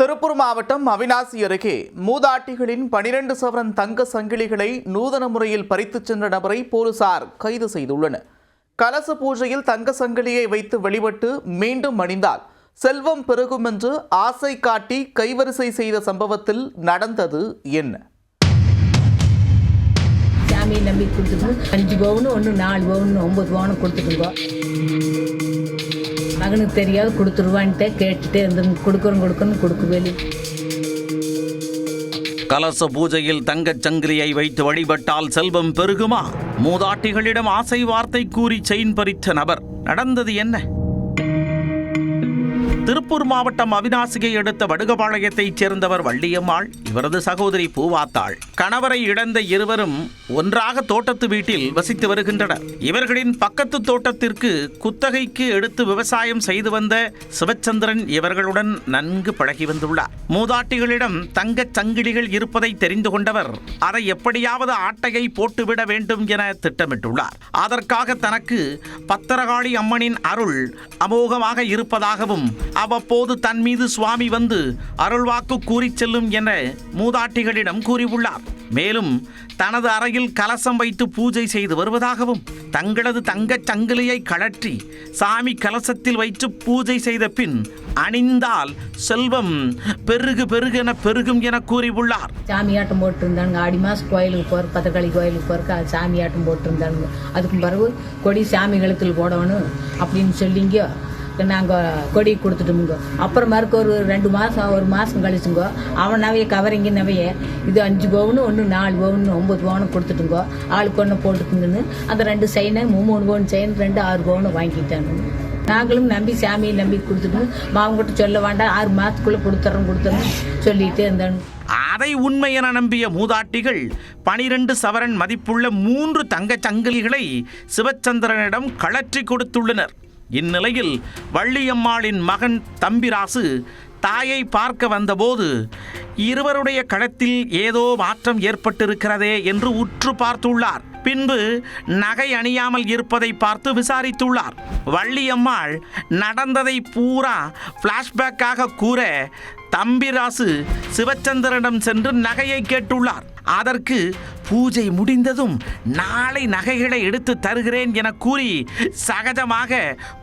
திருப்பூர் மாவட்டம் அவிநாசி அருகே மூதாட்டிகளின் 12 சவரன் தங்க சங்கிலிகளை நூதன முறையில் பறித்துச் சென்ற நபரை போலீசார் கைது செய்துள்ளனர். கலச பூஜையில் தங்க சங்கிலியை வைத்து வழிபட்டு மீண்டும் அணிந்தால் செல்வம் பெருகும் என்று ஆசை காட்டி கைவரிசை செய்த சம்பவத்தில் நடந்தது என்ன? சாமியை நம்பி கொடுத்துட்டு 5 பவுன் 1 4 பவுன் 9 பவுன் கொடுத்துட்டுங்க. மகனுக்கு தெரியாது கொடுத்துருவான்ட்டு கேட்டுட்டே இருந்து கொடுக்கணும் கொடுக்கவே. கலச பூஜையில் தங்கச் சங்கிலியை வைத்து வழிபட்டால் செல்வம் பெருகுமா? மூதாட்டிகளிடம் ஆசை வார்த்தை கூறி செயின் பறித்த நபர். நடந்தது என்ன? திருப்பூர் மாவட்டம் அவிநாசியை அடுத்த வடுகபாளையத்தைச் சேர்ந்தவர் வள்ளியம்மாள், இவரது சகோதரி பூவாத்தாள். கணவரை இழந்த இருவரும் ஒன்றாக தோட்டத்து வீட்டில் வசித்து வருகின்றனர். இவர்களின் பக்கத்து தோட்டத்திற்கு குத்தகைக்கு எடுத்து விவசாயம் செய்து வந்த சிவச்சந்திரன் இவர்களுடன் நன்கு பழகி வந்துள்ளார். மூதாட்டிகளிடம் தங்கச் சங்கிலிகள் இருப்பதை தெரிந்து கொண்டவர் அதை எப்படியாவது ஆட்டையை போட்டுவிட வேண்டும் என திட்டமிட்டுள்ளார். அதற்காக தனக்கு பத்திரகாளி அம்மனின் அருள் அமோகமாக இருப்பதாகவும் அவ்வப்போது தன் மீது சுவாமி வந்து அருள்வாக்கு கூறி செல்லும் என மூதாட்டிகளிடம் கூறியுள்ளார். மேலும் தனது அறையில் கலசம் வைத்து பூஜை செய்து வருவதாகவும் தங்களது தங்கச் சங்கிலியை கழற்றி சாமி கலசத்தில் வைத்து பூஜை செய்த பின் அணிந்தால் செல்வம் பெருகென பெருகும் என கூறியுள்ளார். சாமியாட்டம் போட்டிருந்தாங்க. ஆடி மாதம் கோயிலுக்கு போகிற பத்திரகாளி கோயிலுக்கு போகிறக்க சாமியாட்டம் போட்டிருந்தாங்க. அதுக்கு பிறகு கொடி சாமி கழுத்தில் போடணும் அப்படின்னு சொல்லிங்க நாங்கள் கொடி கொடுத்துட்டோமுங்க. அப்புறம் மறுக்க ஒரு 2 மாதம் 1 மாதம் கழிச்சுங்கோ அவன் நவைய கவரிங்க நவைய இது 5 பவுன் 1 4 பவுன் 9 பவுன் கொடுத்துட்டுங்கோ. ஆளுக்கு ஒன்று போட்டுக்குங்கன்னு அந்த 2 செயினை 3 பவுன் செயின் 2 6 பவுன் வாங்கிட்டாங்க. நாங்களும் நம்பி சாமியை நம்பி கொடுத்துட்டு மாவங்கிட்ட சொல்ல வேண்டாம் 6 மாதத்துக்குள்ளே கொடுத்துறோம் சொல்லிட்டு இருந்தாங்க. அதை உண்மை என நம்பிய மூதாட்டிகள் 12 சவரன் மதிப்புள்ள 3 தங்கச் சங்கிலிகளை சிவச்சந்திரனிடம் கழற்றி கொடுத்துள்ளனர். இந்நிலையில் வள்ளியம்மாளின் மகன் தம்பிராசு தாயை பார்க்க வந்தபோது இருவருடைய கழுத்தில் ஏதோ மாற்றம் ஏற்பட்டிருக்கிறதே என்று உற்று பார்த்துள்ளார். பின்பு நகை அணியாமல் இருப்பதை பார்த்து விசாரித்துள்ளார். வள்ளியம்மாள் நடந்ததை பூரா பிளாஷ்பேக்காக கூற தம்பிராசு சிவச்சந்திரனிடம் சென்று நகையை கேட்டுள்ளார். அதற்கு பூஜை முடிந்ததும் நாளை நகைகளை எடுத்து தருகிறேன் என கூறி சகஜமாக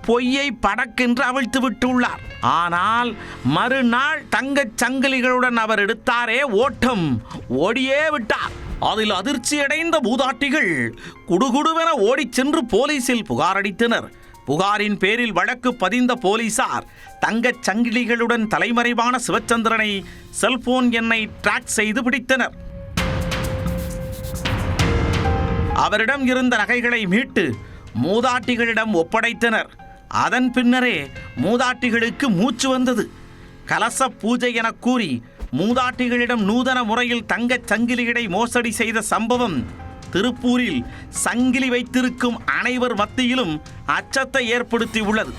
பொய்யை படக்கென்று அவிழ்த்து விட்டுள்ளார். ஆனால் மறுநாள் தங்கச் சங்கிலிகளுடன் அவர் எடுத்தாரே ஓட்டம், ஓடியே விட்டார். அதில் அதிர்ச்சியடைந்த மூதாட்டிகள் குடுகுடுவென ஓடிச் சென்று போலீசில் புகாரளித்தனர். புகாரின் பேரில் வழக்கு பதிந்த போலீசார் தங்கச் சங்கிலிகளுடன் தலைமறைவான சிவச்சந்திரனை செல்போன் எண்ணை டிராக் செய்து பிடித்தனர். அவரிடம் இருந்த நகைகளை மீட்டு மூதாட்டிகளிடம் ஒப்படைத்தனர். அதன் பின்னரே மூதாட்டிகளுக்கு மூச்சு வந்தது. கலச பூஜை என கூறி மூதாட்டிகளிடம் நூதன முறையில் தங்கச் சங்கிலிகளை மோசடி செய்த சம்பவம் திருப்பூரில் சங்கிலி வைத்திருக்கும் அனைவர் மத்தியிலும் அச்சத்தை ஏற்படுத்தியுள்ளது.